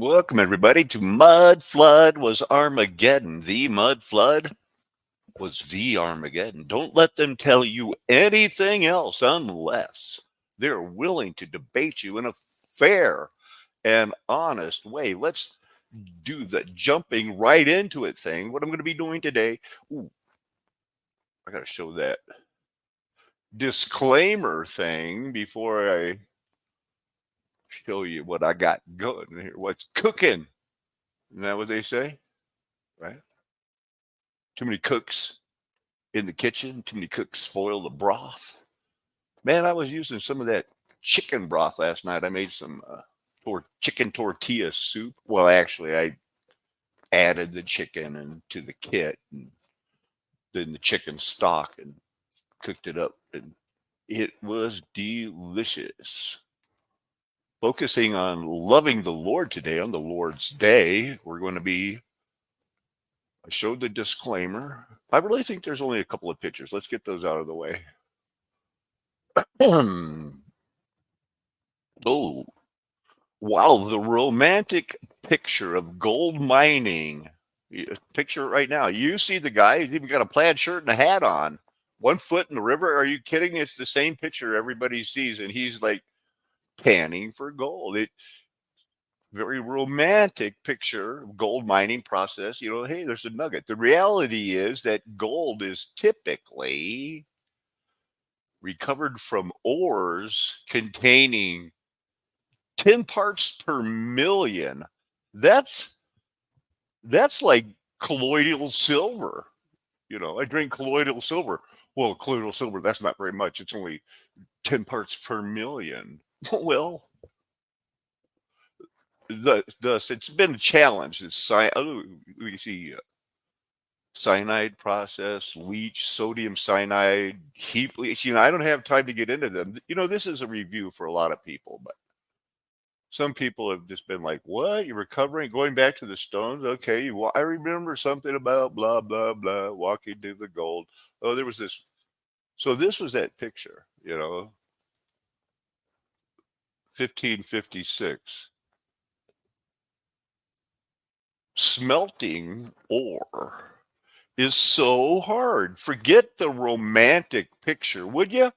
Welcome, everybody, to Mud Flood Was Armageddon. The Mud Flood was the Armageddon. Don't let them tell you anything else unless they're willing to debate you in a fair and honest way. Let's do the jumping right into it thing. What I'm going to be doing today. Ooh, I got to show that disclaimer thing before I show you what I got going here. What's cooking? Isn't that what they say? Right? Too many cooks in the kitchen. Too many cooks spoil the broth. Man, I was using some of that chicken broth last night. I made some chicken tortilla soup. Well, actually, I added the chicken into the kit and then the chicken stock and cooked it up, and it was delicious. Focusing on loving the Lord today on the Lord's Day, we're going to be. I showed the disclaimer. I really think there's only a couple of pictures. Let's get those out of the way. Oh, wow. The romantic picture of gold mining. Picture it right now. You see the guy, he's even got a plaid shirt and a hat on. 1 foot in the river. Are you kidding? It's the same picture everybody sees, and he's like panning for gold. Very romantic picture of gold mining process. Hey, there's a nugget. The reality is that gold is typically recovered from ores containing 10 parts per million. That's like colloidal silver. I drink colloidal silver. Well, colloidal silver, that's not very much. It's only 10 parts per million. Well, thus it's been a challenge. We see cyanide process, leach, sodium cyanide, heap leach. I don't have time to get into them. This is a review for a lot of people, but some people have just been like, "What? You're recovering, going back to the stones? Okay, I remember something about blah blah blah, walking to the gold. Oh, there was this. So this was that picture, 1556." Smelting ore is so hard. Forget the romantic picture, would you?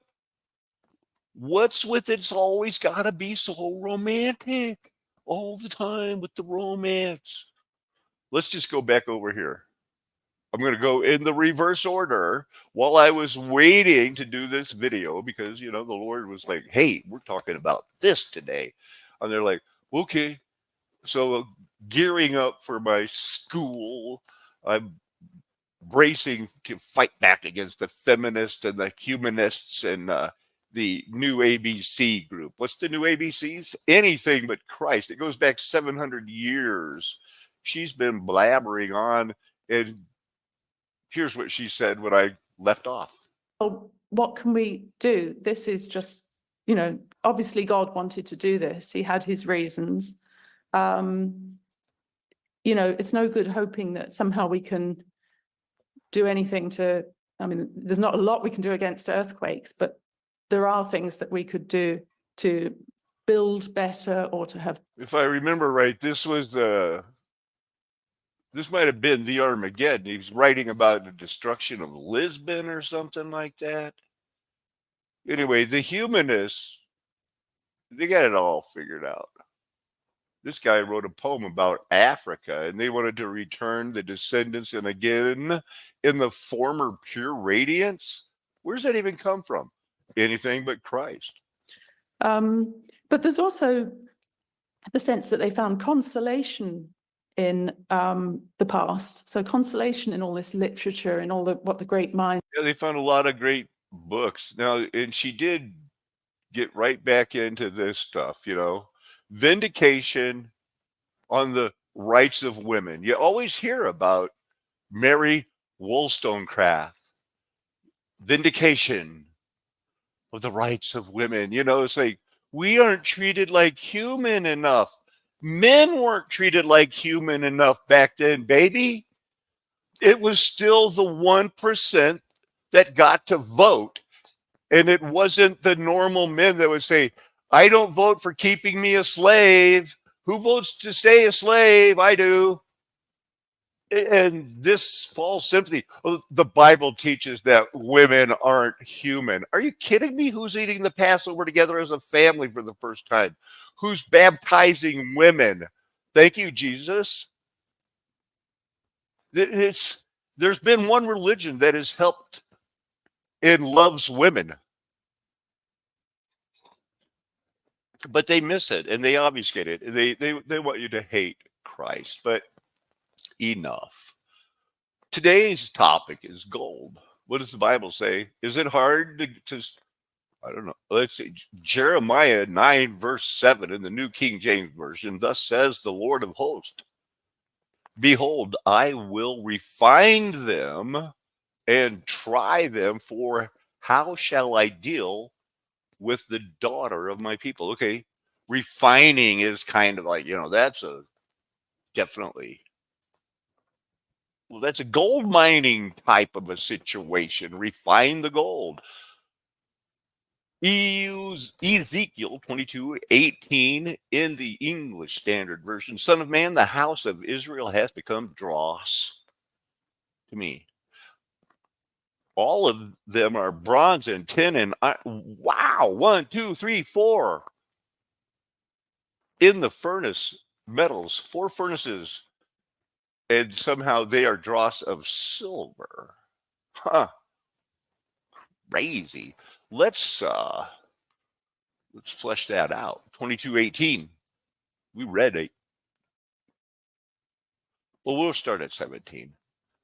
What's with it's always got to be so romantic all the time with the romance? Let's just go back over here. I'm going to go in the reverse order while I was waiting to do this video because, the Lord was like, "Hey, we're talking about this today." And they're like, "Okay." So gearing up for my school, I'm bracing to fight back against the feminists and the humanists and the new ABC group. What's the new ABCs? Anything but Christ. It goes back 700 years. She's been blabbering on, and here's what she said when I left off. Well, what can we do? This is just, obviously God wanted to do this. He had his reasons. It's no good hoping that somehow we can do anything there's not a lot we can do against earthquakes, but there are things that we could do to build better or to have. If I remember right, this might have been the Armageddon. He was writing about the destruction of Lisbon or something like that. Anyway, the humanists, they got it all figured out. This guy wrote a poem about Africa, and they wanted to return the descendants and again in the former pure radiance. Where's that even come from? Anything but Christ. But there's also the sense that they found consolation in the past. So consolation in all this literature and what the great minds. Yeah, they found a lot of great books. Now, and she did get right back into this stuff, vindication on the rights of women. You always hear about Mary Wollstonecraft, vindication of the rights of women. It's like we aren't treated like human enough. Men weren't treated like human enough back then, baby. It was still the 1% that got to vote. And it wasn't the normal men that would say, "I don't vote for keeping me a slave." Who votes to stay a slave? I do. And this false sympathy. Oh, the Bible teaches that women aren't human. Are you kidding me? Who's eating the Passover together as a family for the first time? Who's baptizing women? Thank you, Jesus. There's been one religion that has helped and loves women, but they miss it and they obfuscate it. They want you to hate Christ, but enough. Today's topic is gold. What does the Bible say? Is it hard to I don't know. Let's see. Jeremiah 9, verse 7 in the New King James Version. Thus says the Lord of hosts, behold, I will refine them and try them, for how shall I deal with the daughter of my people? Okay. Refining is kind of like, that's a definitely, well, that's a gold mining type of a situation. Refine the gold. Ezekiel 22:18 in the English Standard Version. Son of man, the house of Israel has become dross to me. All of them are bronze and tin and wow, 1, 2, 3, 4 in the furnace metals, 4 furnaces, and somehow they are dross of silver. Huh, crazy. Let's flesh that out. 22:18. We read it. Well, we'll start at 17.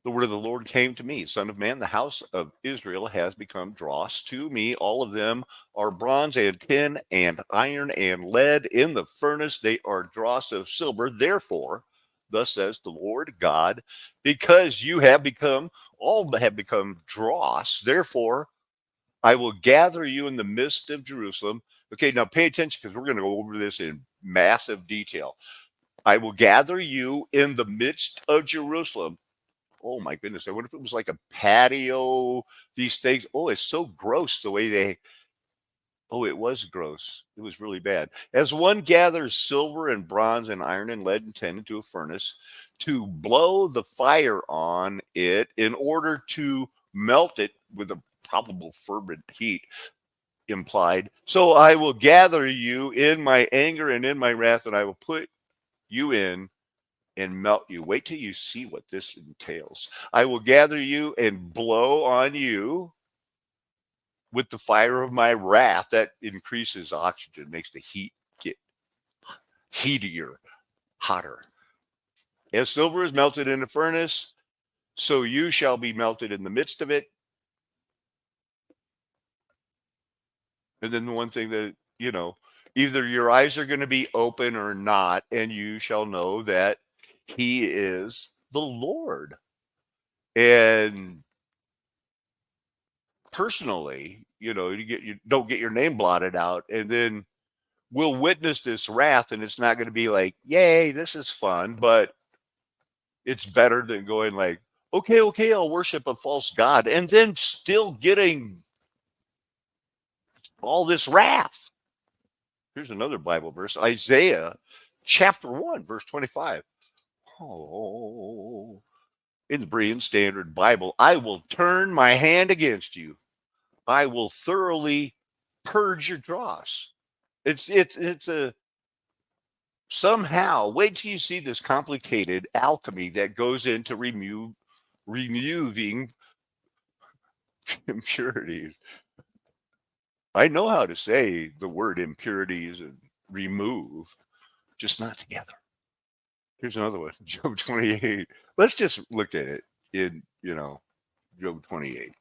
The word of the Lord came to me, Son of man, the house of Israel has become dross to me. All of them are bronze and tin and iron and lead in the furnace. They are dross of silver. Therefore, thus says the Lord God, because all have become dross, therefore I will gather you in the midst of Jerusalem. Okay, now pay attention because we're going to go over this in massive detail. I will gather you in the midst of Jerusalem. Oh my goodness. I wonder if it was like a patio, these things. Oh, it's so gross the way it was gross. It was really bad. As one gathers silver and bronze and iron and lead and tin into a furnace to blow the fire on it in order to melt it with a probable fervent heat implied. So I will gather you in my anger and in my wrath, and I will put you in and melt you. Wait till you see what this entails. I will gather you and blow on you with the fire of my wrath. That increases oxygen, makes the heat get heatier, hotter. As silver is melted in the furnace, so you shall be melted in the midst of it. And then the one thing that, either your eyes are going to be open or not, and you shall know that he is the Lord. And personally, you don't get your name blotted out, and then we'll witness this wrath, and it's not going to be like, yay, this is fun, but it's better than going like, okay, I'll worship a false god, and then still getting all this wrath. Here's another Bible verse, Isaiah chapter 1, verse 25. Oh, in the Berean Standard Bible, I will turn my hand against you. I will thoroughly purge your dross. It's a somehow wait till you see this complicated alchemy that goes into removing impurities. I know how to say the word impurities and remove, just not together. Here's another one, Job 28. Let's just look at it in, Job 28.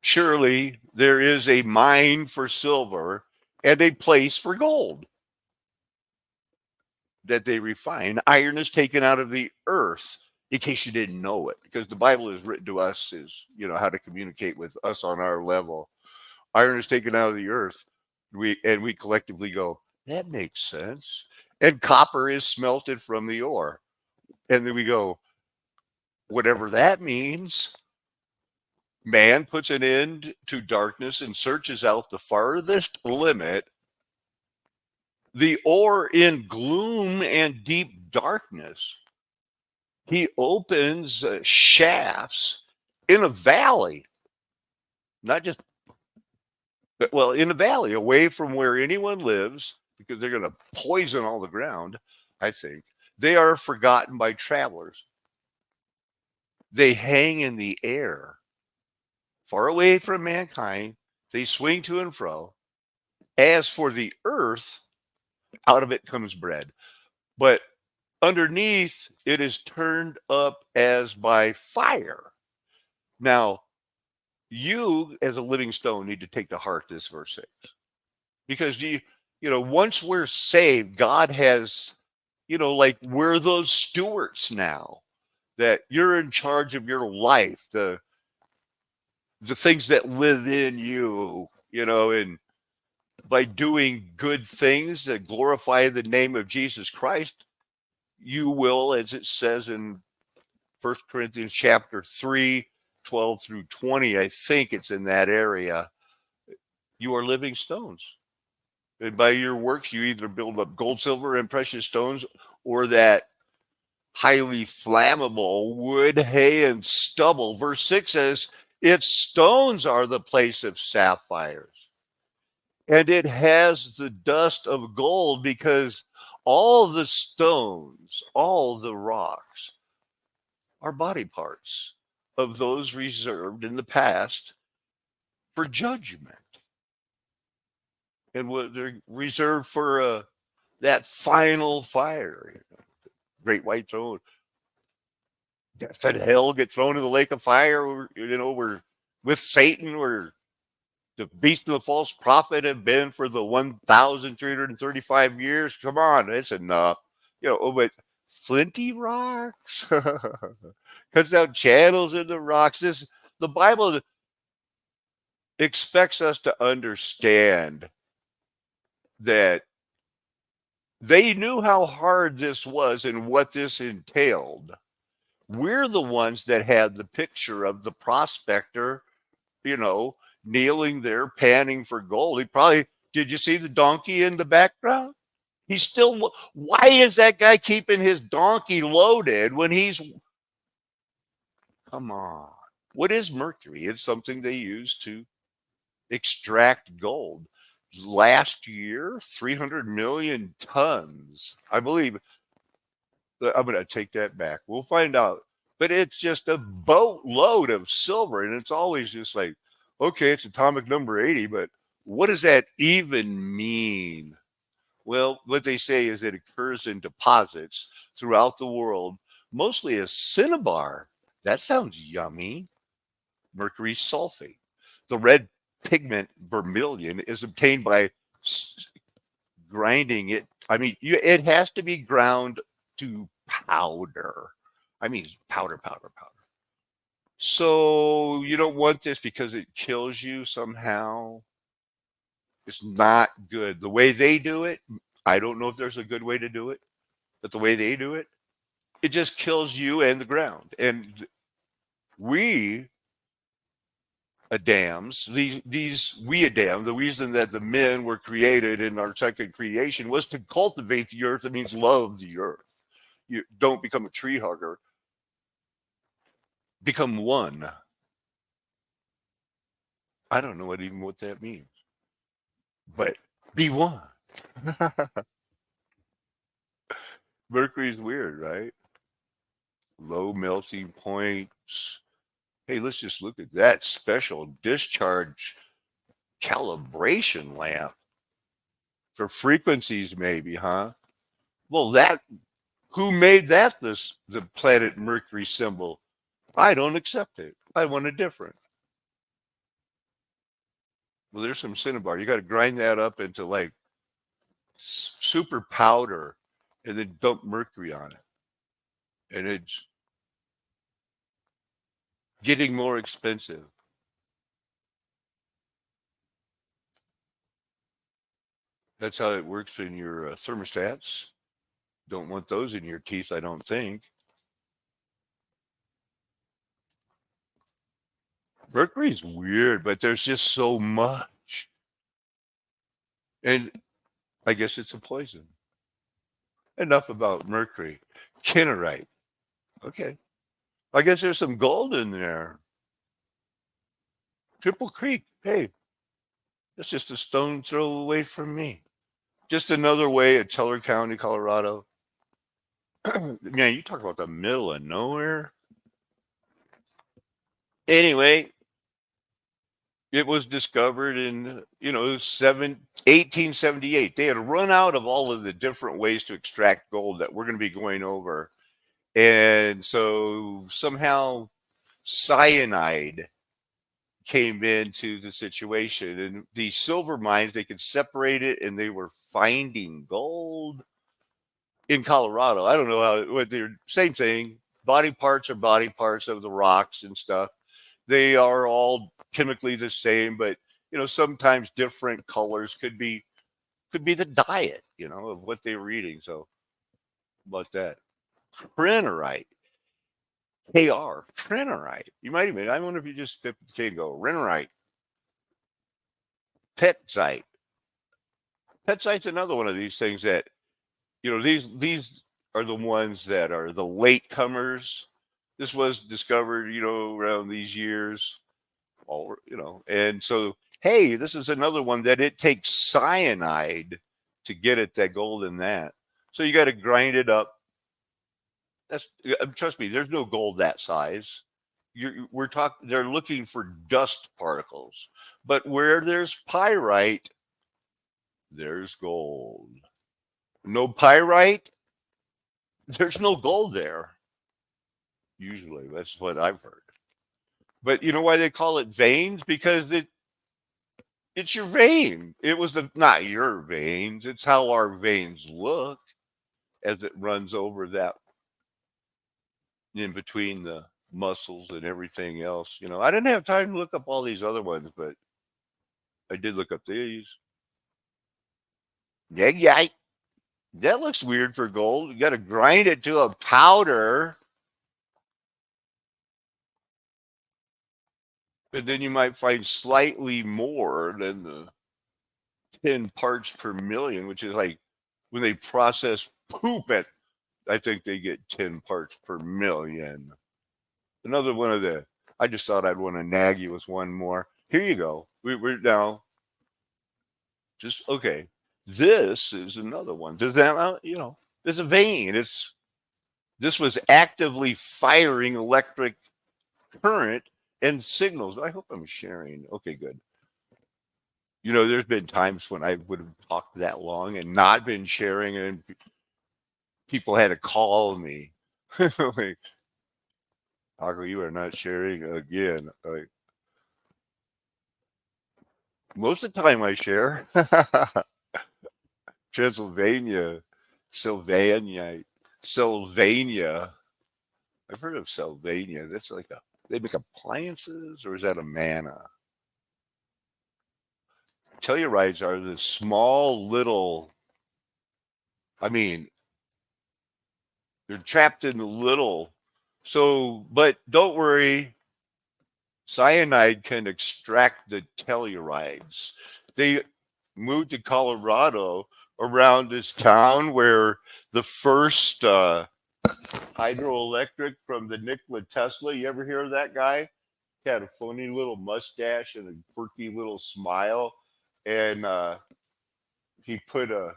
Surely there is a mine for silver and a place for gold that they refine. Iron is taken out of the earth, in case you didn't know it, because the Bible is written to us as, how to communicate with us on our level. Iron is taken out of the earth. We collectively go, that makes sense. And copper is smelted from the ore. And then we go, whatever that means. Man puts an end to darkness and searches out the farthest limit The ore in gloom and deep darkness. He opens shafts in a valley, not just, well, in a valley away from where anyone lives, because they're going to poison all the ground, I think. They are forgotten by travelers. They hang in the air, far away from mankind. They swing to and fro. As for the earth, out of it comes bread. But underneath, it is turned up as by fire. Now, you as a living stone need to take to heart this verse 6, because once we're saved, God has, like, we're those stewards now, that you're in charge of your life, the things that live in you, and by doing good things that glorify the name of Jesus Christ, you will, as it says in 1 Corinthians chapter 3, 12 through 20, I think it's in that area, you are living stones. And by your works, you either build up gold, silver, and precious stones, or that highly flammable wood, hay, and stubble. Verse 6 says, its stones are the place of sapphires. And it has the dust of gold, because all the stones, all the rocks are body parts of those reserved in the past for judgment. And what they're reserved for that final fire. Great white throne. Death and hell get thrown in the lake of fire. We're with Satan, where the beast and the false prophet have been for the 1,335 years. Come on, that's enough. But flinty rocks, cuts out channels in the rocks. The Bible expects us to understand that they knew how hard this was and what this entailed. We're the ones that had the picture of the prospector, kneeling there, panning for gold. Did you see the donkey in the background? Why is that guy keeping his donkey loaded when come on. What is mercury? It's something they use to extract gold. Last year, 300 million tons. I believe, I'm going to take that back. We'll find out. But it's just a boatload of silver. And it's always just like, okay, it's atomic number 80, but what does that even mean? Well, what they say is it occurs in deposits throughout the world, mostly as cinnabar. That sounds yummy. Mercury sulfate. The red pigment vermilion is obtained by grinding it. I mean, it has to be ground to powder. I mean, powder, powder, powder. So you don't want this because it kills you somehow. It's not good. The way they do it, I don't know if there's a good way to do it, but the way they do it, it just kills you and the ground. And we Adams, we Adam, the reason that the men were created in our second creation was to cultivate the earth. It means love the earth. You don't become a tree hugger. Become one. I don't know what that means, but be one. Mercury's weird, right? Low melting points. Hey, let's just look at that special discharge calibration lamp for frequencies, maybe, huh? Well, who made that the planet Mercury symbol? I don't accept it. I want a different. Well, there's some cinnabar. You got to grind that up into like super powder and then dump mercury on it. And it's getting more expensive. That's how it works in your thermostats. Don't want those in your teeth, I don't think. Mercury's weird, but there's just so much. And I guess it's a poison. Enough about mercury. Kinerite. Okay. I guess there's some gold in there. Triple Creek. Hey, that's just a stone throw away from me. Just another way at Teller County, Colorado. Man, you talk about the middle of nowhere. Anyway, it was discovered in 1878. They had run out of all of the different ways to extract gold that we're going to be going over, and so somehow cyanide came into the situation. And the silver mines, they could separate it, and they were finding gold in Colorado. I don't know what they're same thing. Body parts are body parts of the rocks and stuff. They are all chemically the same, but sometimes different colors could be the diet, of what they were eating. So about that. Printerite. KR. Printerite. You might even, I wonder if you just step the K and go, Printerite. Petzite. Petzite's another one of these things that, these are the ones that are the late comers. This was discovered, around these years. And so, hey, this is another one that it takes cyanide to get at that gold in that. So you got to grind it up. Trust me, there's no gold that size. They're looking for dust particles, but where there's pyrite, there's gold. No pyrite, there's no gold there. Usually, that's what I've heard. But you know why they call it veins? Because it's your vein. It was not your veins. It's how our veins look as it runs over that in between the muscles and everything else. I didn't have time to look up all these other ones, but I did look up these. Yeah, yeah. That looks weird for gold. You got to grind it to a powder. And then you might find slightly more than the 10 parts per million, which is like when they process poop I think they get 10 parts per million. Another one of I just thought I'd want to nag you with one more. Here you go. We're now okay. This is another one. Does that, there's a vein. This was actively firing electric current and signals. I hope I'm sharing. Okay, good. There's been times when I would have talked that long and not been sharing, and people had to call me. Like, Paco, you are not sharing again. Like, most of the time I share. Transylvania, Sylvania, Sylvania. I've heard of Sylvania. That's like they make appliances, or is that a manna? Tellurides are the small little, I mean, they're trapped in the little. So, but don't worry, cyanide can extract the tellurides. They moved to Colorado around this town where the first hydroelectric from the Nikola Tesla. You ever hear of that guy? He had a funny little mustache and a quirky little smile, and he put a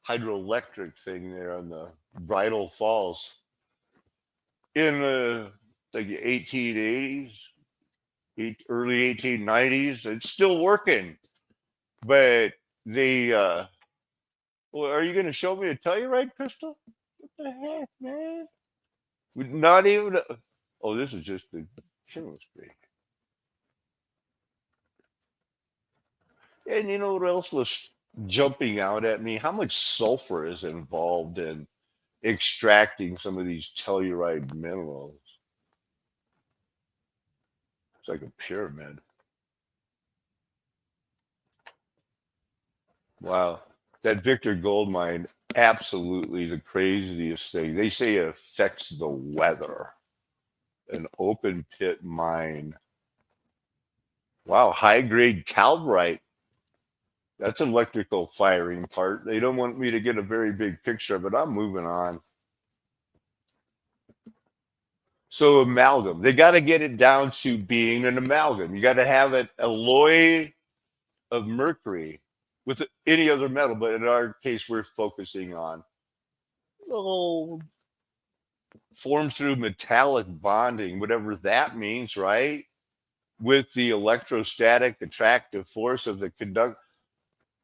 hydroelectric thing there on the Bridal Falls in the 1880s, early 1890s. It's still working, but they. Well, are you going to show me a Telluride crystal? What the heck, man? Not even. Oh, this is just the chemistry. And you know what else was jumping out at me? How much sulfur is involved in extracting some of these telluride minerals? It's like a pyramid. Wow. That Victor Gold Mine, absolutely the craziest thing. They say it affects the weather. An open pit mine. Wow, high grade calbrite. That's an electrical firing part. They don't want me to get a very big picture of it. I'm moving on. So amalgam, they got to get it down to being an amalgam. You got to have an alloy of mercury with any other metal, but in our case, we're focusing on little formed through metallic bonding, whatever that means, right? With the electrostatic attractive force of the conduct.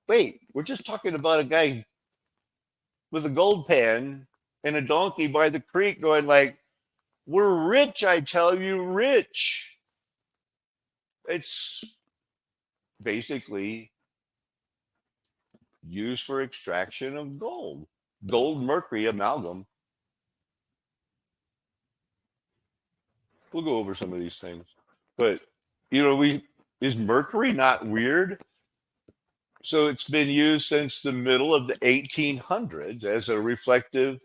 Wait, we're just talking about a guy with a gold pan and a donkey by the creek going like, we're rich, I tell you, rich. It's basically used for extraction of gold. Gold mercury amalgam. We'll go over some of these things. But is mercury not weird? So it's been used since the middle of the 1800s as a reflective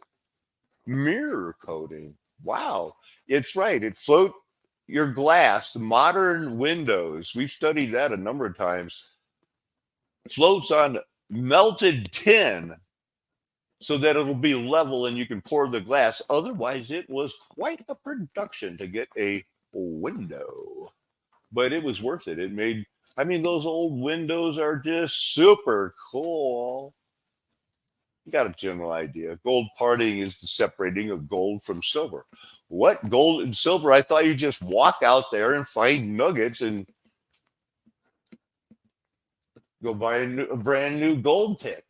mirror coating. Wow. It's right. It float your glass, the modern windows. We've studied that a number of times. Floats on melted tin so that it'll be level and you can pour the glass. Otherwise, it was quite a production to get a window, but it was worth it. It made, I mean, those old windows are just super cool. You got a general idea. Gold parting is the separating of gold from silver. What? Gold and silver? I thought you just walk out there and find nuggets and go buy a brand new gold pick.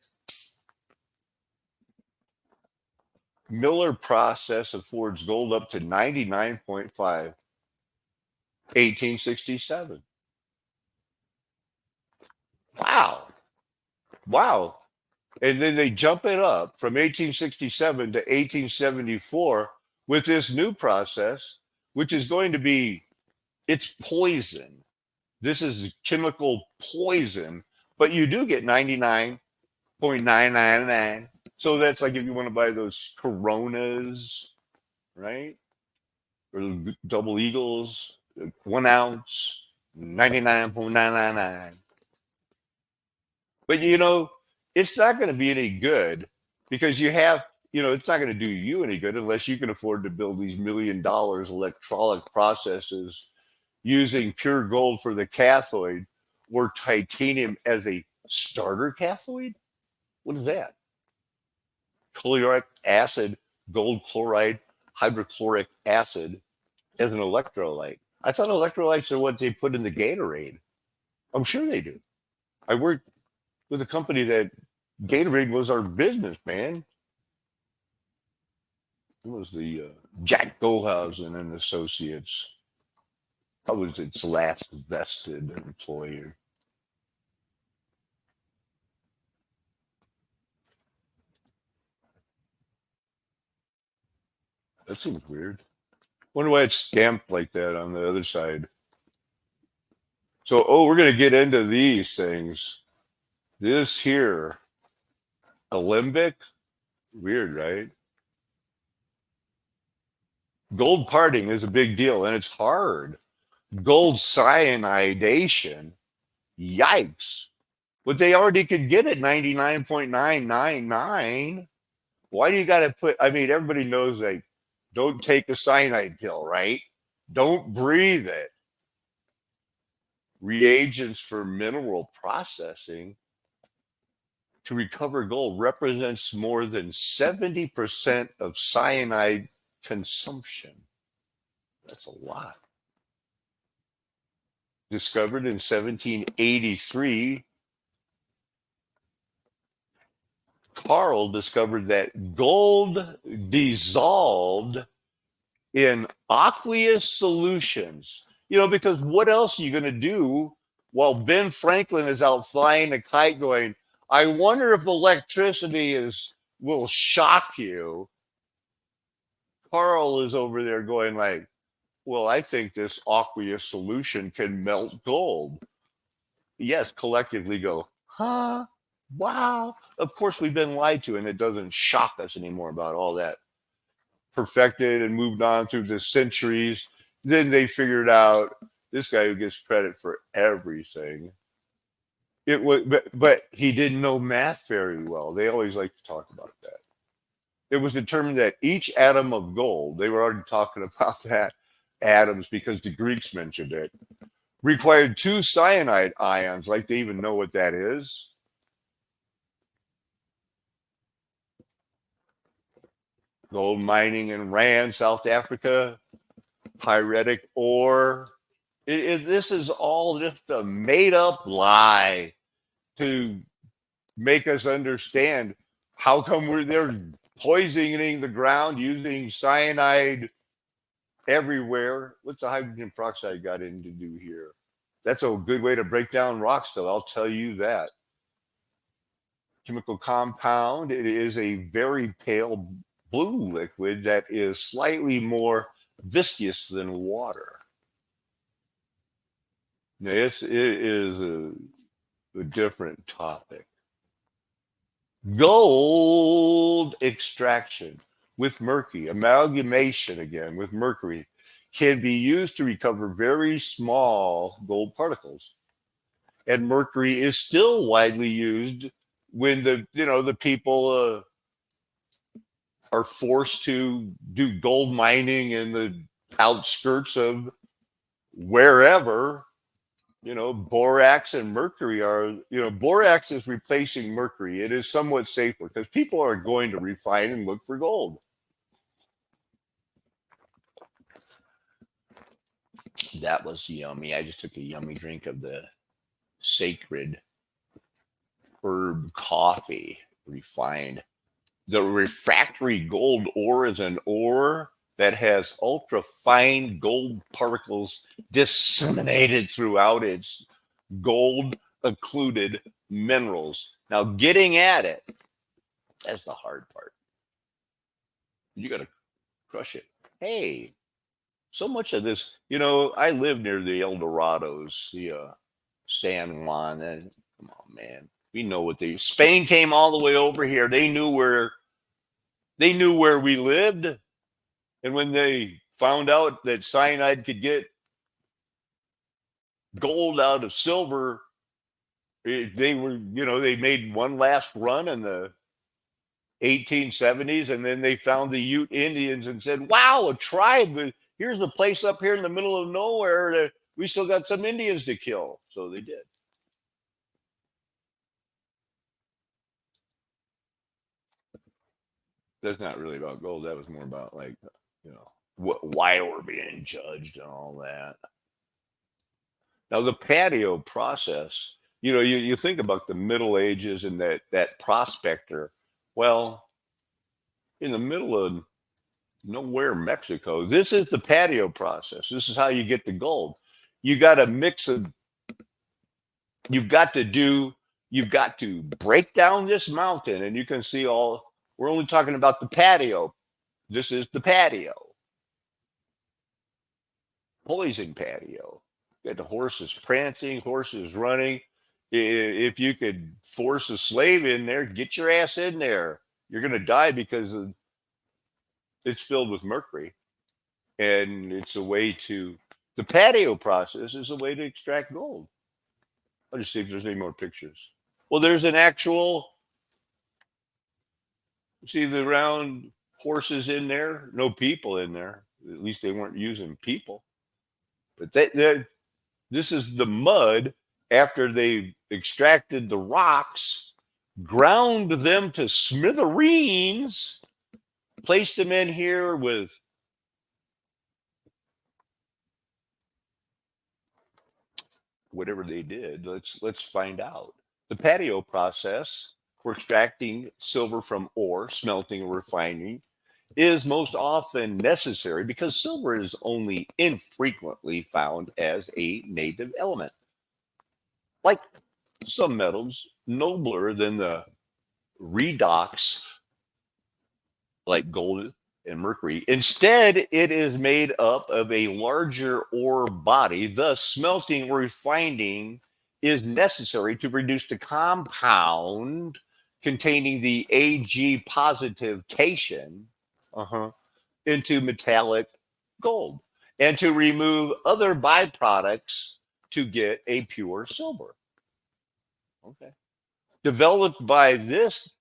Miller process affords gold up to 99.5, 1867. Wow. Wow. And then they jump it up from 1867 to 1874 with this new process, which is going to be, it's poison. This is chemical poison, but you do get 99.999. So that's like if you want to buy those Coronas, right? Or double Eagles, 1 ounce, 99.999. But it's not going to be any good because it's not going to do you any good unless you can afford to build these $1 million electrolytic processes using pure gold for the cathode or titanium as a starter cathode. What is that? Chloruric acid, gold chloride, hydrochloric acid as an electrolyte. I thought electrolytes are what they put in the Gatorade. I'm sure they do. I worked with a company that Gatorade was our business, man. It was the Jack Gohausen and Associates. I was its last vested employer. That seems weird. Wonder why it's stamped like that on the other side. So, we're going to get into these things. This here, alembic, weird, right? Gold parting is a big deal and it's hard. Gold cyanidation, yikes. But they already could get it 99.999. Why do you got to put, I mean, everybody knows, like, don't take a cyanide pill, right? Don't breathe it. Reagents for mineral processing to recover gold represents more than 70% of cyanide consumption. That's a lot. Discovered in 1783, Carl discovered that gold dissolved in aqueous solutions. Because what else are you going to do while Ben Franklin is out flying a kite going, I wonder if electricity will shock you. Carl is over there going like, well, I think this aqueous solution can melt gold. Yes, collectively go, huh? Wow. Of course, we've been lied to, and it doesn't shock us anymore about all that. Perfected and moved on through the centuries. Then they figured out this guy who gets credit for everything It was, but he didn't know math very well. They always like to talk about that. It was determined that each atom of gold, they were already talking about that, atoms, because the Greeks mentioned it, required two cyanide ions. Like they even know what that is. Gold mining in Rand, South Africa, pyritic ore. This is all just a made up lie to make us understand how come they're poisoning the ground using cyanide everywhere. What's the hydrogen peroxide got in to do here? That's a good way to break down rock still, I'll tell you that. Chemical compound, it is a very pale blue liquid that is slightly more viscous than water. Now, it is a different topic. Gold extraction with mercury, amalgamation again with mercury, can be used to recover very small gold particles. And mercury is still widely used when the people are forced to do gold mining in the outskirts of wherever. Borax and mercury are, borax is replacing mercury. It is somewhat safer because people are going to refine and look for gold. That was yummy. I just took a yummy drink of the sacred herb coffee, refined. The refractory gold ore is an ore that has ultra fine gold particles disseminated throughout its gold occluded minerals. Now, getting at it, that's the hard part. You got to crush it. Hey, so much of this, I live near the El Dorados, the San Juan, and come on, man, we know what Spain came all the way over here. They knew where we lived, and when they found out that cyanide could get gold out of silver, they made one last run in the 1870s, and then they found the Ute Indians and said, wow, a tribe, here's a place up here in the middle of nowhere that we still got some Indians to kill. So they did. That's not really about gold. That was more about why we're being judged and all that. Now the patio process, you think about the Middle Ages and that prospector. Well, in the middle of nowhere, Mexico, this is the patio process. This is how you get the gold. You got to you've got to break down this mountain, and you can see we're only talking about the patio. This is the patio. Poison patio. You got the horses prancing, horses running. If you could force a slave in there, get your ass in there. You're going to die because it's filled with mercury. And it's a way the patio process is a way to extract gold. I'll just see if there's any more pictures. Well, there's an actual, see the round horses in there, no people in there. At least they weren't using people. But this is the mud after they extracted the rocks, ground them to smithereens, placed them in here with whatever they did. Let's find out. The patio process for extracting silver from ore, smelting or refining, is most often necessary because silver is only infrequently found as a native element. Like some metals, nobler than the redox, like gold and mercury. Instead, it is made up of a larger ore body. Thus, smelting or refining is necessary to produce the compound containing the Ag positive cation into metallic gold, and to remove other byproducts to get a pure silver. Okay. Developed by this,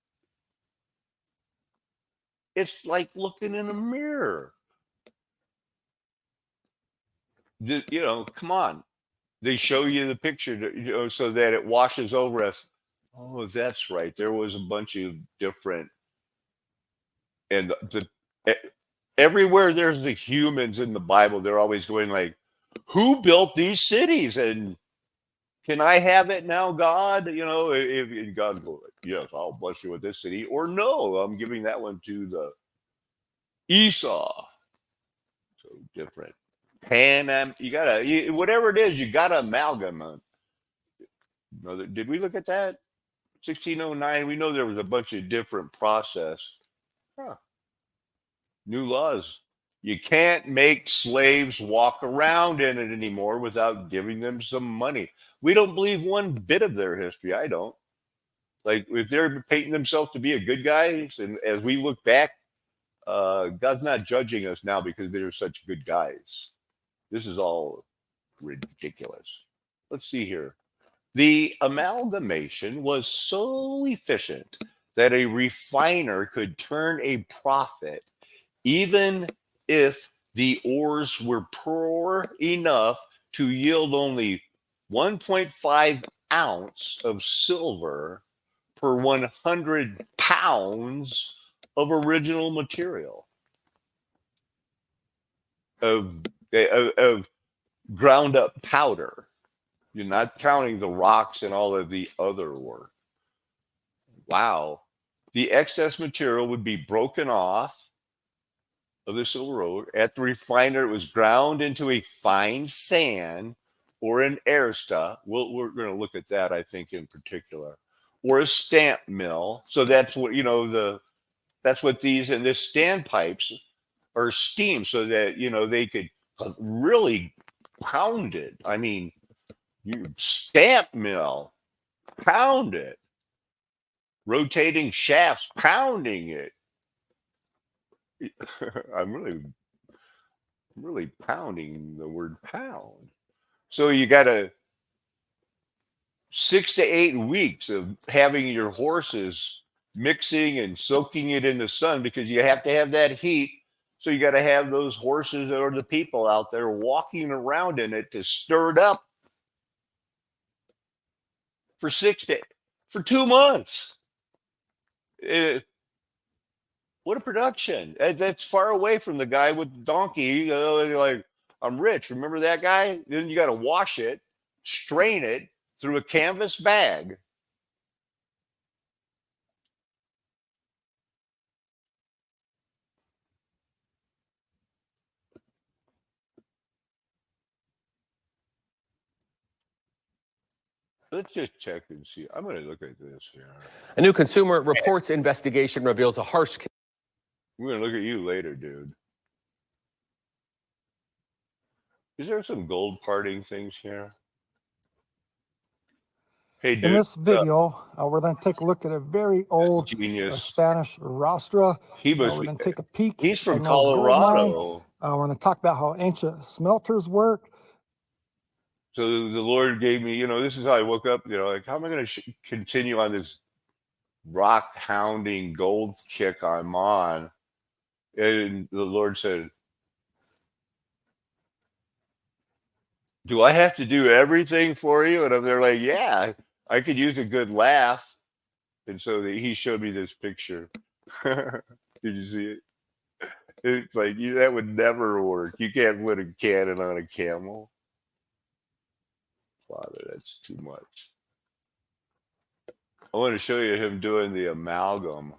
it's like looking in a mirror. You know, come on. They show you the picture, you know, so that it washes over us. Oh, that's right. There was a bunch of different, and everywhere there's the humans in the Bible, they're always going like, "Who built these cities?" And can I have it now, God? You know, if God goes, yes, I'll bless you with this city, or no, I'm giving that one to the Esau. So different. You gotta, whatever it is, you gotta amalgamate. Did we look at that? 1609. We know there was a bunch of different process. Huh. New laws. You can't make slaves walk around in it anymore without giving them some money. We don't believe one bit of their history. I don't. Like if they're painting themselves to be a good guys, and as we look back, God's not judging us now because they're such good guys. This is all ridiculous. Let's see here. The amalgamation was so efficient that a refiner could turn a profit even if the ores were poor enough to yield only 1.5 ounce of silver per 100 pounds of original material of ground up powder. You're not counting the rocks and all of the other work. Wow. The excess material would be broken off of the silver ore. At the refiner, it was ground into a fine sand or an arista. We're going to look at that, I think, in particular. Or a stamp mill. So that's what, you know, that's what these and this standpipes are steam so that, you know, they could really pound it. I mean, you stamp mill, pound it, rotating shafts, pounding it. I'm really pounding the word pound. So you got 6 to 8 weeks of having your horses mixing and soaking it in the sun because you have to have that heat. So you got to have those horses or the people out there walking around in it to stir it up for 2 months. What a production. That's far away from the guy with the donkey. Like, I'm rich. Remember that guy? Then you got to wash it, strain it through a canvas bag. Let's just check and see. I'm going to look at this here. A new Consumer Reports investigation reveals a harsh. We're going to look at you later, dude. Is there some gold parting things here? Hey, dude. In this video, we're going to take a look at a very old genius Spanish rostra. He We're was. going to take a peek. He's from in those gold mines. Colorado. We're going to talk about how ancient smelters work. So the Lord gave me, you know, this is how I woke up, you know, like, how am I going to continue on this rock hounding gold kick I'm on? And the Lord said, do I have to do everything for you? And I'm there like, yeah, I could use a good laugh. And so he showed me this picture. Did you see it? It's like, that would never work. You can't put a cannon on a camel. Father, that's too much. I want to show you him doing the amalgam.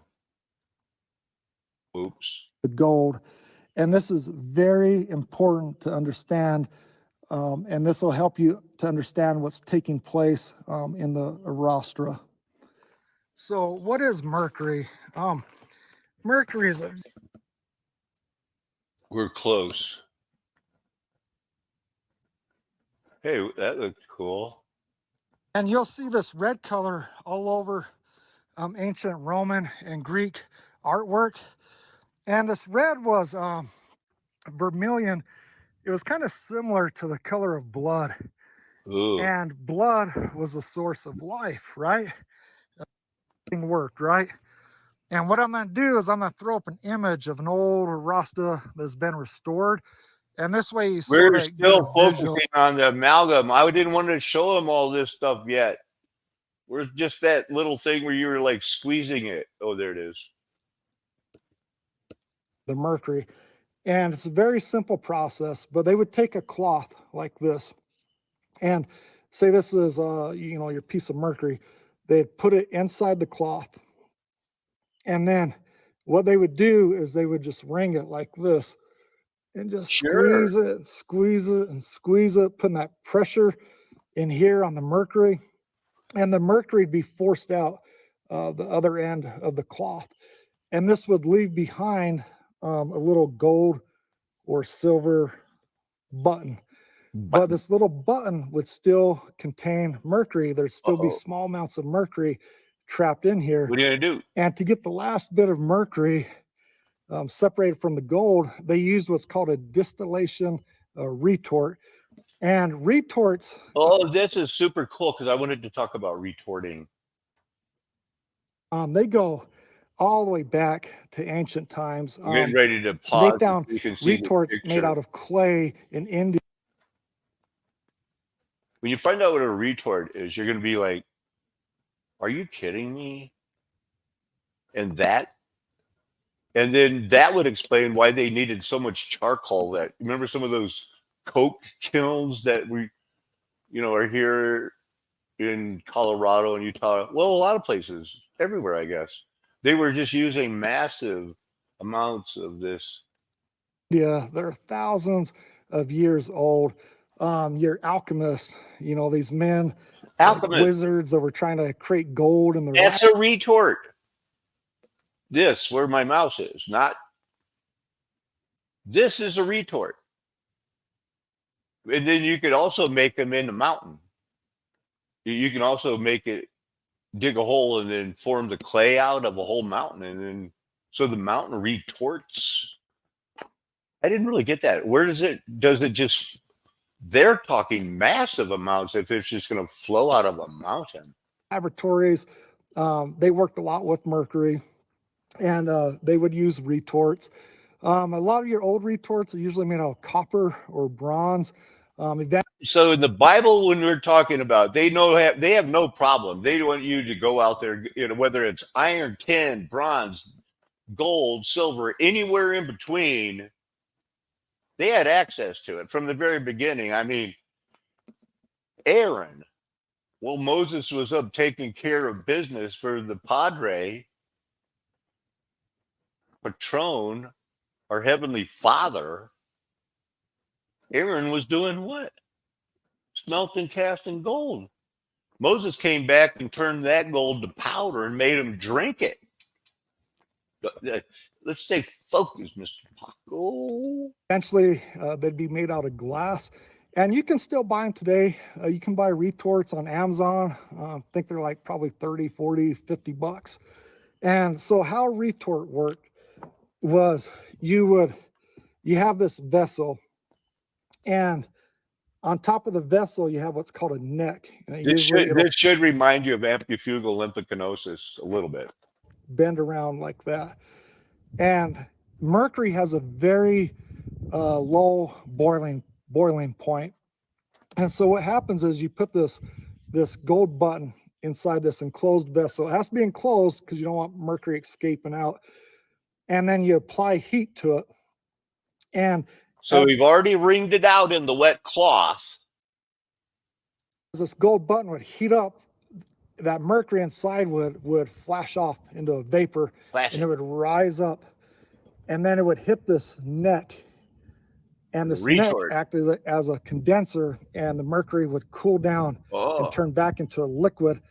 Oops. The gold. And this is very important to understand. And this will help you to understand what's taking place in the rostra. So what is mercury? Mercury is a... We're close. Hey, that looked cool. And you'll see this red color all over ancient Roman and Greek artwork. And this red was vermilion. It was kind of similar to the color of blood. Ooh. and blood was the source of life, right? Everything worked, right? And what I'm going to do is I'm going to throw up an image of an old rasta that's been restored. And this way you sort We're of get still a visual. focusing on the amalgam. I didn't want to show him all this stuff yet. Where's just that little thing where you were like squeezing it? Oh, there it is. The mercury. And it's a very simple process, but they would take a cloth like this and say this is your piece of mercury. They'd put it inside the cloth. And then what they would do is they would just wring it like this and just Sure. squeeze it and squeeze it and squeeze it, putting that pressure in here on the mercury. And the mercury would be forced out the other end of the cloth. And this would leave behind a little gold or silver button. But this little button would still contain mercury. There'd still be small amounts of mercury trapped in here. What are you going to do? And to get the last bit of mercury separated from the gold, they used what's called a distillation retort. And retorts. Oh, this is super cool because I wanted to talk about retorting. They go all the way back to ancient times. I'm getting ready to pause. They found so you can see the retorts made picture. out of clay in India. When you find out what a retort is, you're going to be like, are you kidding me? And then that would explain why they needed so much charcoal. That remember some of those coke kilns that are here in Colorado and Utah. Well, a lot of places, everywhere, I guess. They were just using massive amounts of this. Yeah, they're thousands of years old. Your alchemists, these men, Alchemist. wizards that were trying to create gold in the That's a retort. This, where my mouse is, not. This is a retort. And then you could also make them in the mountain. You can also make it, dig a hole and then form the clay out of a whole mountain. And then, so the mountain retorts. I didn't really get that. Where does it just, they're talking massive amounts if it's just going to flow out of a mountain. laboratories. They worked a lot with mercury, and they would use retorts. A lot of your old retorts are usually made out of copper or bronze. So in the Bible, when we're talking about, they have no problem. They want you to go out there, whether it's iron, tin, bronze, gold, silver, anywhere in between. They had access to it from the very beginning. I mean, Aaron, well, Moses was up taking care of business for the Padre, Patron, our Heavenly Father. Aaron was doing what? Smelting, casting gold. Moses came back and turned that gold to powder and made him drink it. Let's stay focused, Mr. Paco. Eventually, they'd be made out of glass. And you can still buy them today. You can buy retorts on Amazon. I think they're like probably 30, 40, 50 bucks. And so how retort worked was you have this vessel, and on top of the vessel, you have what's called a neck. And This should remind you of ampufugal lymphocanosis a little bit. Bend around like that. And mercury has a very low boiling point. And so what happens is you put this gold button inside this enclosed vessel. It has to be enclosed because you don't want mercury escaping out. And then you apply heat to it. And so we've already wringed it out in the wet cloth. As this gold button would heat up, that mercury inside would flash off into a vapor, and it would rise up, and then it would hit this neck, and this neck acted as a condenser, and the mercury would cool down and turn back into a liquid,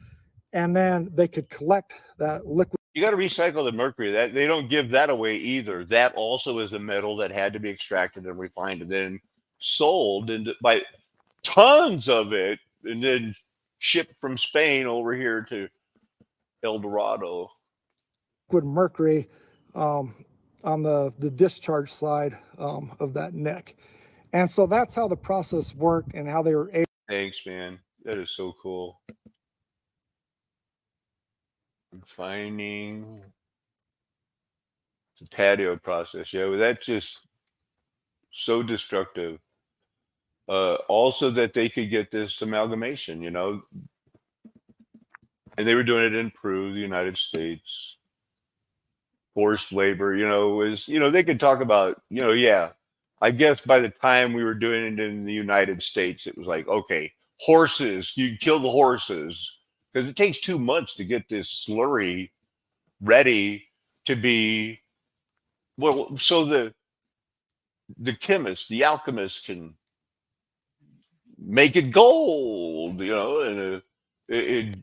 and then they could collect that liquid. You got to recycle the mercury. That they don't give that away either. That also is a metal that had to be extracted and refined and then sold by tons of it, and then shipped from Spain over here to El Dorado. Liquid mercury on the discharge side of that neck. And so that's how the process worked and how they were able Thanks, man. That is so cool. Finding the patio process. Yeah, well, that's just so destructive. Also, that they could get this amalgamation, you know, and they were doing it in Peru, the United States. Forced labor, you know, was, you know, they could talk about, you know, yeah. I guess by the time we were doing it in the United States, it was like, okay, horses, you kill the horses because it takes 2 months to get this slurry ready to be, well, so the chemist, the alchemist can make it gold, you know, and it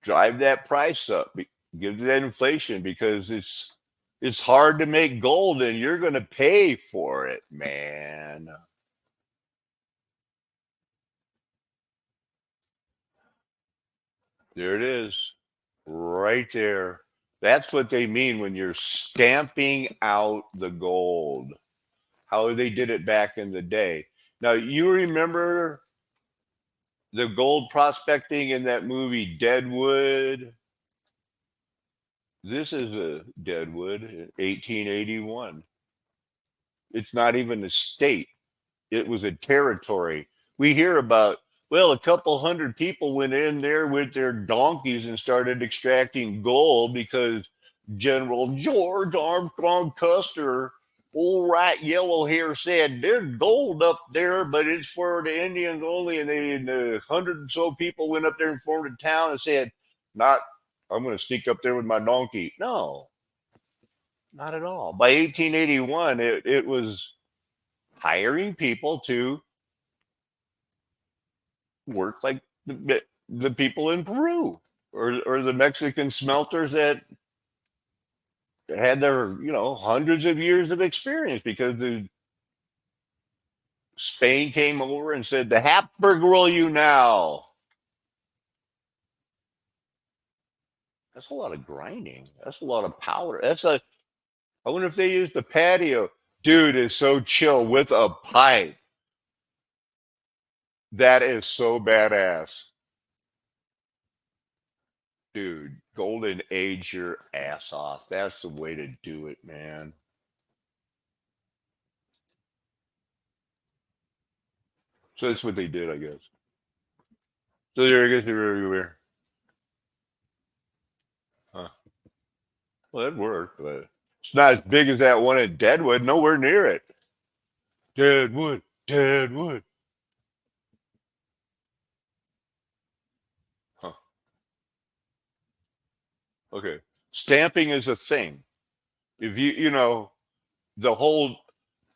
drive that price up, give that inflation because it's hard to make gold and you're going to pay for it, man. There it is, right there. That's what they mean when you're stamping out the gold. How they did it back in the day. Now, you remember the gold prospecting in that movie Deadwood? This is a Deadwood, 1881. It's not even a state. It was a territory. We hear about, well, a couple hundred people went in there with their donkeys and started extracting gold because General George Armstrong Custer, old right yellow hair, said there's gold up there, but it's for the Indians only. And the 100 and so people went up there and formed a town and said, not, I'm going to sneak up there with my donkey. No, not at all. By 1881, it was hiring people to work like the people in Peru or the Mexican smelters that had their, you know, hundreds of years of experience because Spain came over and said, the Habsburg rule you now. That's a lot of grinding. That's a lot of powder. I wonder if they used a patio. Dude is so chill with a pipe. That is so badass. Dude, golden age your ass off. That's the way to do it, man. So that's what they did, I guess. So there, I guess they were everywhere. Huh. Well, that worked, but it's not as big as that one at Deadwood. Nowhere near it. Deadwood, Deadwood. Huh. Okay. Stamping is a thing. If you know, the whole,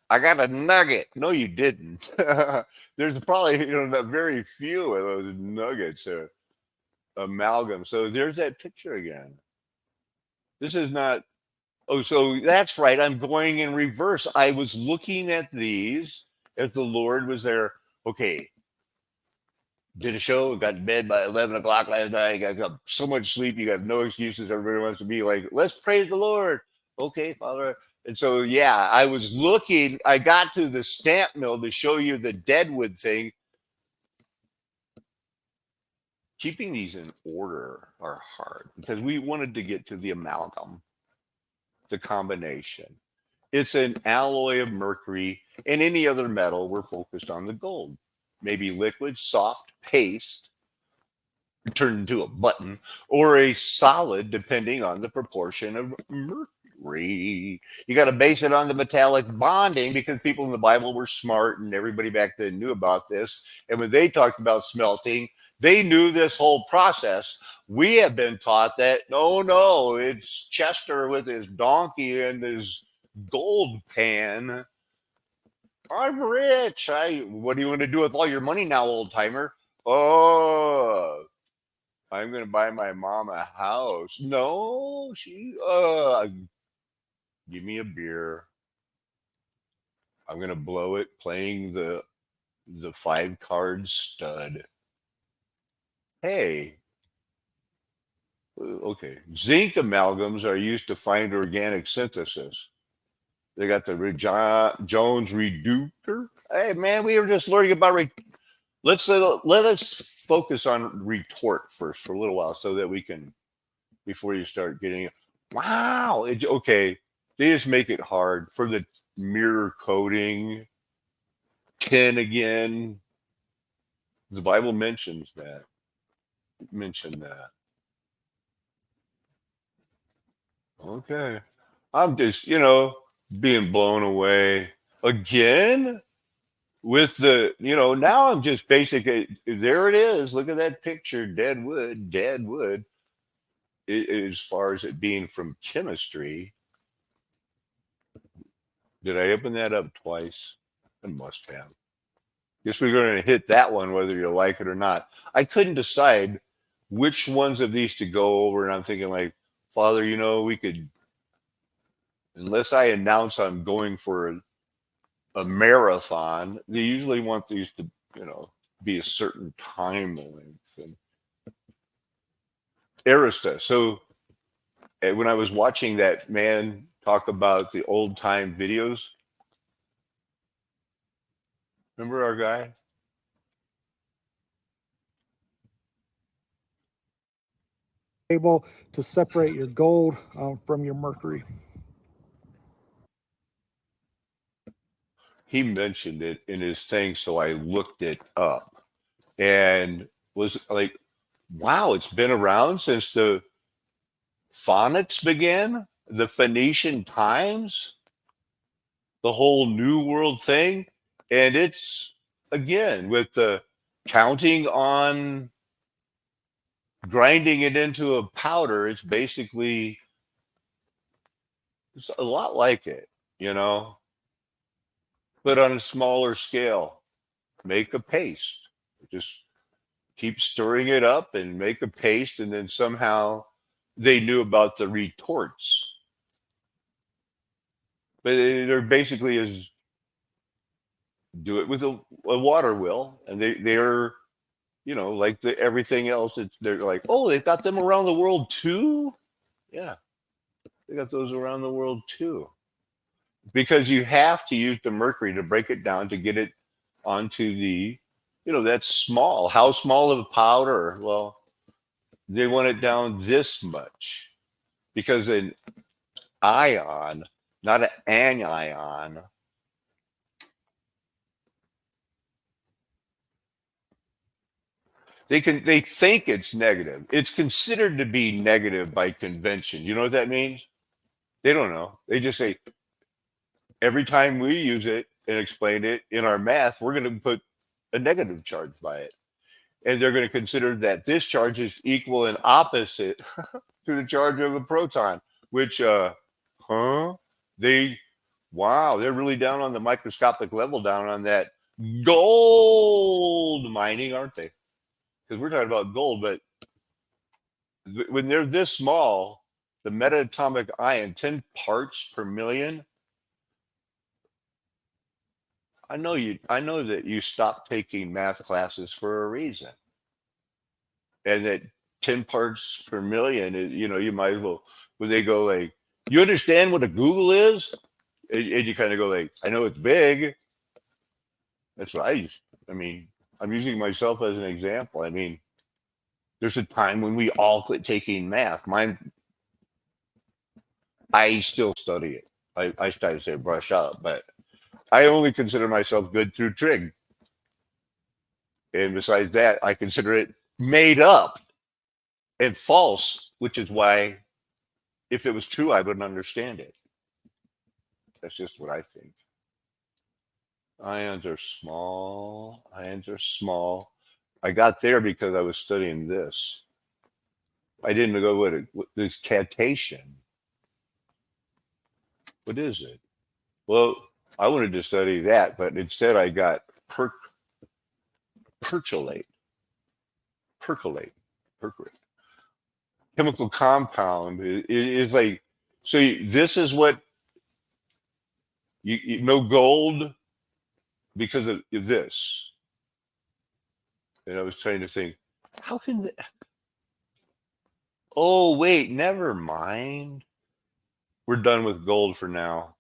I got a nugget. No, you didn't. There's probably, you know, very few of those nuggets or amalgam. So there's that picture again. This is not, oh, so that's right. I'm going in reverse. I was looking at these as the Lord was there. Okay. Did a show, got to bed by 11 o'clock last night. Got so much sleep. You got no excuses. Everybody wants to be like, let's praise the Lord. Okay, Father. And so, yeah, I was looking. I got to the stamp mill to show you the Deadwood thing. Keeping these in order are hard because we wanted to get to the amalgam, the combination. It's an alloy of mercury and any other metal. We're focused on the gold. Maybe liquid, soft paste turned into a button, or a solid, depending on the proportion of mercury. You got to base it on the metallic bonding because people in the Bible were smart and everybody back then knew about this. And when they talked about smelting, they knew this whole process. We have been taught that, no, it's Chester with his donkey and his gold pan. I'm rich. What do you want to do with all your money now, old timer? Oh, I'm going to buy my mom a house. No, give me a beer. I'm going to blow it playing the 5-card stud. Hey. Okay. Zinc amalgams are used to find organic synthesis. They got the Jones reducer. Hey, man, we were just learning about let us focus on retort first for a little while so that we can, before you start getting, wow, okay. They just make it hard for the mirror coating, tin again. The Bible mentions that. Okay. I'm just, being blown away again with the, now I'm just basically, there it is. Look at that picture, dead wood. As far as it being from chemistry. Did I open that up twice? I must have. Guess we're going to hit that one whether you like it or not. I couldn't decide which ones of these to go over, and I'm thinking like, Father, we could, unless I announce I'm going for a marathon, they usually want these to, be a certain time length. And Arista. So when I was watching that man talk about the old time videos, remember our guy? Able to separate your gold from your mercury. He mentioned it in his thing, so I looked it up and was like, wow, it's been around since the phonics began, the Phoenician times, the whole New World thing. And it's, again, with the counting on grinding it into a powder, it's basically, it's a lot like it, but on a smaller scale. Make a paste. Just keep stirring it up and make a paste, and then somehow they knew about the retorts. But they're basically is do it with a water wheel, and they're like everything else. They're like, oh, they've got them around the world too. Yeah, they got those around the world too. Because you have to use the mercury to break it down to get it onto the, that's small. How small of a powder? Well, they want it down this much because an ion, not an anion, they think it's negative. It's considered to be negative by convention. You know what that means? They don't know. They just say every time we use it and explain it in our math, we're going to put a negative charge by it. And they're going to consider that this charge is equal and opposite to the charge of a proton, which, they're really down on the microscopic level, down on that gold mining, aren't they? Because we're talking about gold, but when they're this small, the metaatomic ion, 10 parts per million. I know that you stopped taking math classes for a reason. And that 10 parts per million, you might as well, when they go like, you understand what a Google is? And you kind of go like, I know it's big. That's what I'm using myself as an example. There's a time when we all quit taking math. I still study it. I try to say brush up, but I only consider myself good through trig. And besides that, I consider it made up and false, which is why if it was true, I wouldn't understand it. That's just what I think. Ions are small. I got there because I was studying this. I didn't go what this cation. What is it? Well, I wanted to study that, but instead I got percolate. Chemical compound is like, so this is what you know gold because of this. And I was trying to think, how can oh wait, never mind. We're done with gold for now.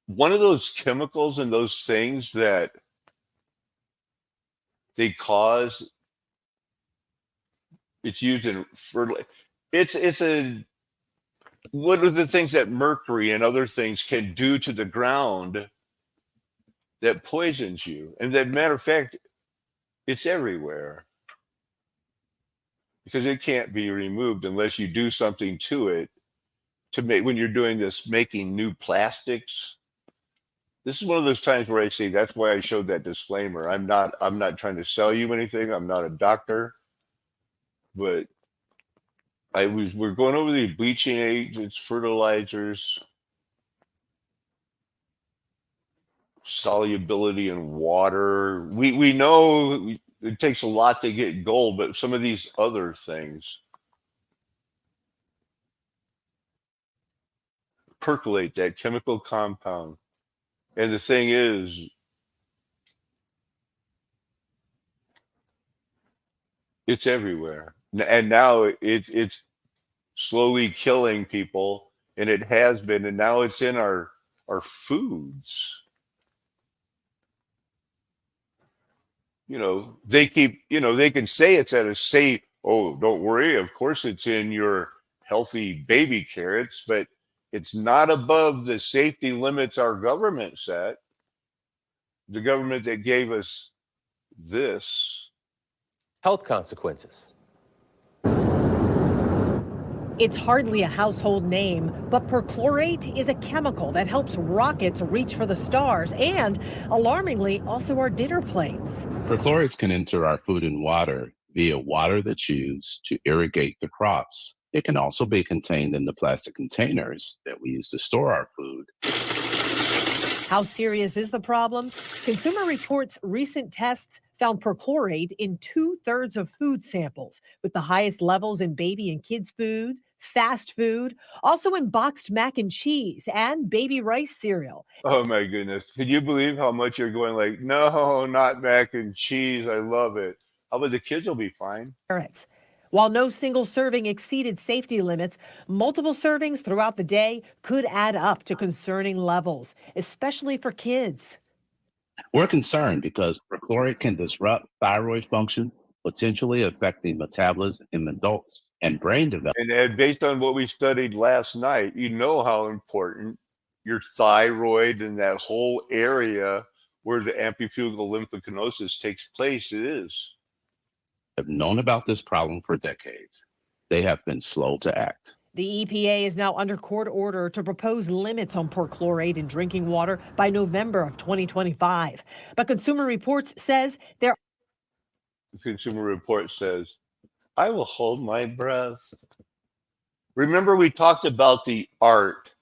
One of those chemicals and those things that They cause, it's used in fertilizer. It's a, what are the things that mercury and other things can do to the ground that poisons you? And as a matter of fact, it's everywhere because it can't be removed unless you do something to it to make, when you're doing this, making new plastics. This is one of those times where I say, that's why I showed that disclaimer. I'm not trying to sell you anything. I'm not a doctor, but we're going over the bleaching agents, fertilizers, solubility in water. We know it takes a lot to get gold, but some of these other things percolate that chemical compound. And the thing is, it's everywhere. And now it's slowly killing people, and it has been, and now it's in our foods. You know, they keep, you know, they can say it's at a safe, oh, don't worry, of course it's in your healthy baby carrots, but it's not above the safety limits our government set. The government that gave us this. Health consequences. It's hardly a household name, but perchlorate is a chemical that helps rockets reach for the stars and, alarmingly, also our dinner plates. Perchlorates can enter our food and water via water that's used to irrigate the crops. It can also be contained in the plastic containers that we use to store our food. How serious is the problem? Consumer Reports' recent tests found perchlorate in 2/3 of food samples, with the highest levels in baby and kids' food, fast food, also in boxed mac and cheese and baby rice cereal. Oh my goodness. Can you believe how much you're going like, no, not mac and cheese. I love it. How about the kids will be fine? Carrots. While no single serving exceeded safety limits, multiple servings throughout the day could add up to concerning levels, especially for kids. We're concerned because perchlorate can disrupt thyroid function, potentially affecting metabolism in adults and brain development. And based on what we studied last night, you know how important your thyroid and that whole area where the ampufugal lymphocanosis takes place is. Have known about this problem for decades. They have been slow to act. The EPA is now under court order to propose limits on perchlorate in drinking water by November of 2025. But Consumer Reports says there. The Consumer Report says, I will hold my breath. Remember, we talked about the art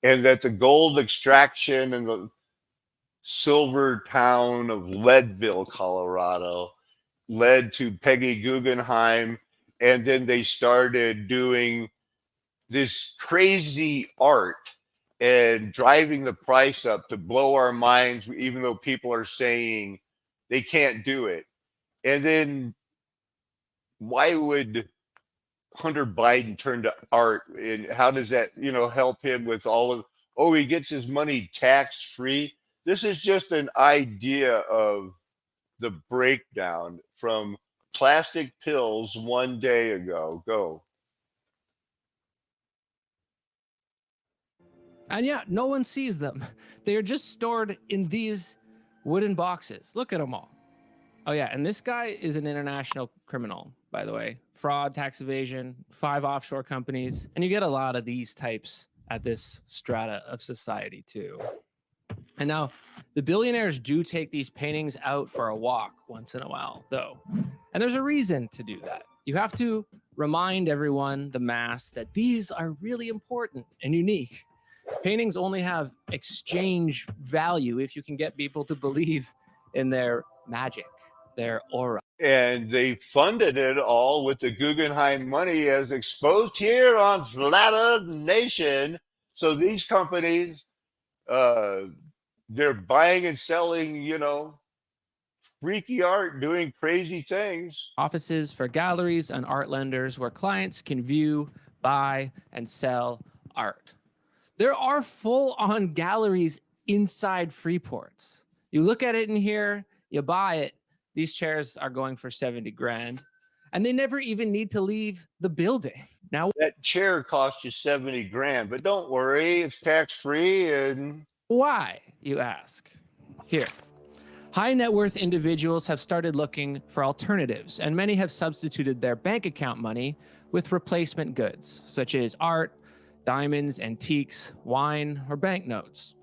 and that the gold extraction in the silver town of Leadville, Colorado, led to Peggy Guggenheim. And then they started doing this crazy art and driving the price up to blow our minds, even though people are saying they can't do it. And then why would Hunter Biden turn to art, and how does that, you know, help him with all of, oh, he gets his money tax free? This is just an idea of the breakdown from plastic pills one day ago. Go. And yeah, no one sees them. They are just stored in these wooden boxes. Look at them all. Oh yeah, and this guy is an international criminal, by the way. Fraud, tax evasion, 5 offshore companies. And you get a lot of these types at this strata of society too. And now the billionaires do take these paintings out for a walk once in a while, though. And there's a reason to do that. You have to remind everyone, the mass, that these are really important and unique. Paintings only have exchange value if you can get people to believe in their magic, their aura. And they funded it all with the Guggenheim money as exposed here on Flat Earth Nation. So these companies, they're buying and selling, you know, freaky art, doing crazy things. Offices for galleries and art lenders where clients can view, buy, and sell art. There are full-on galleries inside Freeports. You look at it in here, you buy it, These chairs are going for 70 grand and they never even need to leave the building. Now, That chair cost you 70 grand, but don't worry, it's tax free. And why, you ask? Here. High net worth individuals have started looking for alternatives, and many have substituted their bank account money with replacement goods, such as art, diamonds, antiques, wine, or banknotes.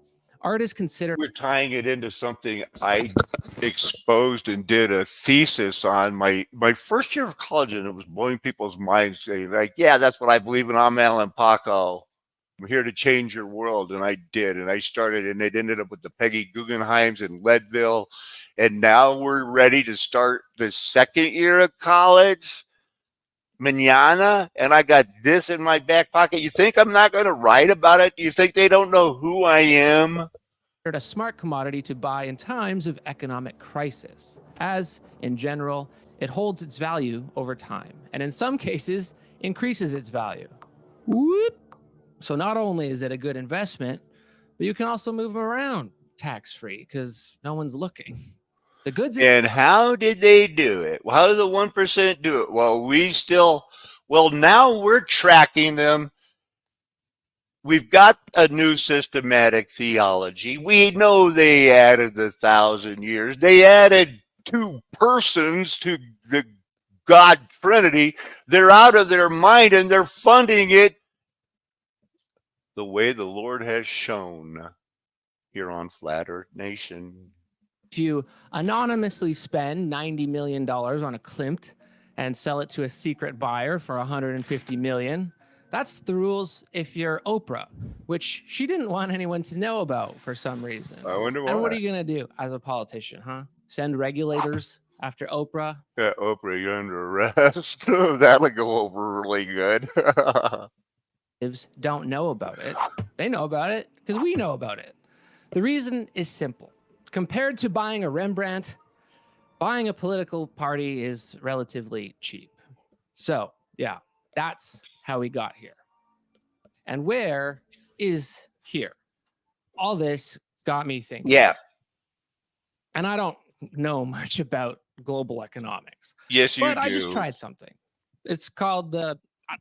Art is considered we're tying it into something I exposed and did a thesis on my first year of college, and it was blowing people's minds, saying like, yeah, that's what I believe in. I'm Alan Paco. I'm here to change your world. And I did. And I started, and it ended up with the Peggy Guggenheims in Leadville. And now we're ready to start the second year of college. Manana, and I got this in my back pocket. You think I'm not going to write about it? Do you think they don't know who I am? a smart commodity to buy in times of economic crisis, as, in general, it holds its value over time, and in some cases, increases its value. Whoop! So not only is it a good investment, but you can also move them around tax-free because no one's looking. The goods And how did they do it? How did the 1% do it? Well, now we're tracking them. We've got a new systematic theology. We know they added the 1,000 years. They added 2 persons to the God Trinity. They're out of their mind and they're funding it the way the Lord has shown here on Flat Earth Nation. if you anonymously spend $90 million on a Klimt and sell it to a secret buyer for $150 million, that's the rules if you're Oprah, which she didn't want anyone to know about for some reason. I wonder why. And what are you going to do as a politician, huh? Send regulators after Oprah? Yeah, Oprah, you're under arrest. That'll go over really good. Don't know about it. They know about it because we know about it. The reason is simple. Compared to buying a Rembrandt, buying a political party is relatively cheap. So, yeah, that's how we got here. And where is here? All this got me thinking. Yeah. And I don't know much about global economics, Yes, you but do. I just tried something. It's called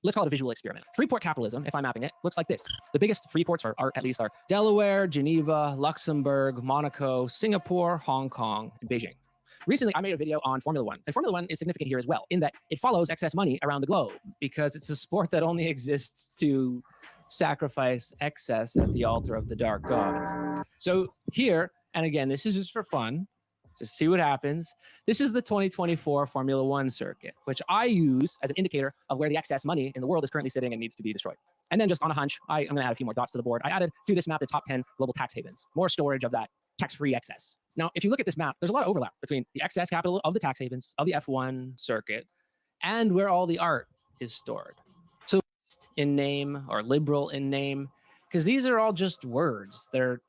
let's call it a visual experiment. Freeport capitalism, if I'm mapping it, looks like this. The biggest free ports for art, at least, are Delaware, Geneva, Luxembourg, Monaco, Singapore, Hong Kong, and Beijing. Recently, I made a video on Formula One, and Formula One is significant here as well, in that it follows excess money around the globe because it's a sport that only exists to sacrifice excess at the altar of the dark gods. So here, and again, this is just for fun, to see what happens. This is the 2024 Formula One circuit, which I use as an indicator of where the excess money in the world is currently sitting and needs to be destroyed. And then just on a hunch, I'm going to add a few more dots to the board. I added to this map the top 10 global tax havens, more storage of that tax-free excess. Now, if you look at this map, there's a lot of overlap between the excess capital of the tax havens, of the F1 circuit, and where all the art is stored. So in name or liberal in name, because these are all just words. They're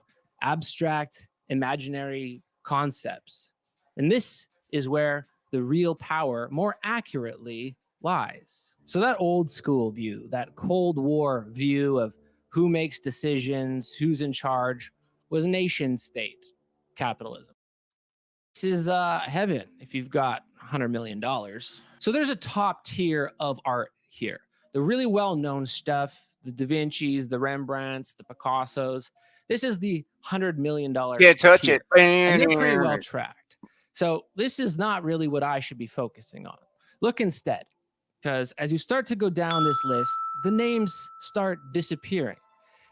abstract, imaginary concepts. And this is where the real power more accurately lies. So that old school view, that Cold War view of who makes decisions, who's in charge, was nation state capitalism. This is heaven if you've got $100 million. So there's a top tier of art here. The really well-known stuff, the Da Vinci's, the Rembrandts, the Picassos. This is the $100 million Can't touch tier. it. And they're pretty well tracked. So this is not really what I should be focusing on. Look instead, because as you start to go down this list, the names start disappearing.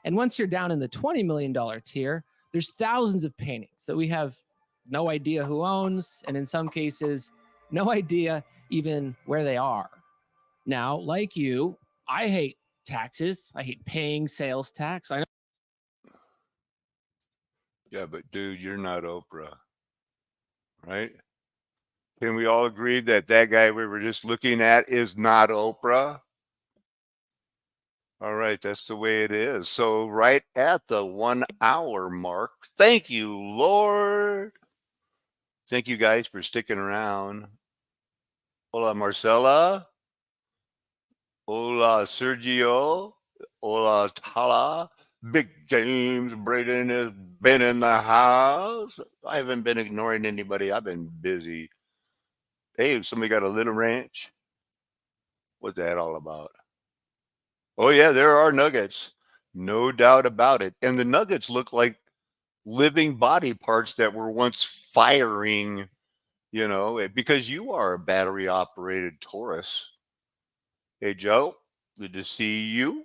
And once you're down in the $20 million tier, there's thousands of paintings that we have no idea who owns, and in some cases, no idea even where they are. Now, like you, I hate taxes. I hate paying sales tax. I know. Yeah, but dude, you're not Oprah, right? Can we all agree that that guy we were just looking at is not Oprah? All right, that's the way it is. So right at the 1 hour mark, thank you, Lord. Thank you guys for sticking around. Hola, Marcela. Hola, Sergio. Hola, Tala. Big James Braden has been in the house. I haven't been ignoring anybody. I've been busy. Hey, somebody got a little ranch? What's that all about? Oh yeah, there are nuggets. No doubt about it. And the nuggets look like living body parts that were once firing, because you are a battery operated Taurus. Hey, Joe, good to see you.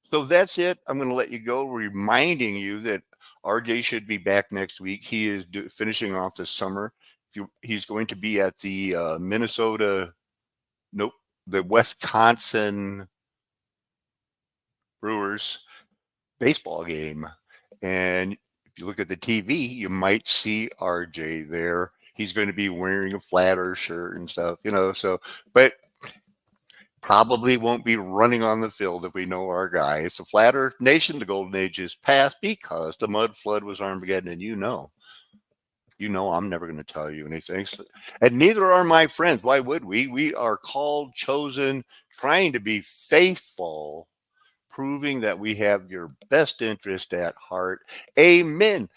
So that's it. I'm going to let you go, reminding you that RJ should be back next week. He is finishing off the summer. He's going to be at the the Wisconsin Brewers baseball game. And if you look at the TV, you might see RJ there. He's going to be wearing a flat earth shirt and stuff, but probably won't be running on the field if we know our guy. It's a flat earth nation. The golden age is past because the mud flood was Armageddon. And I'm never going to tell you anything. And neither are my friends. Why would we? We are called, chosen, trying to be faithful, proving that we have your best interest at heart. Amen.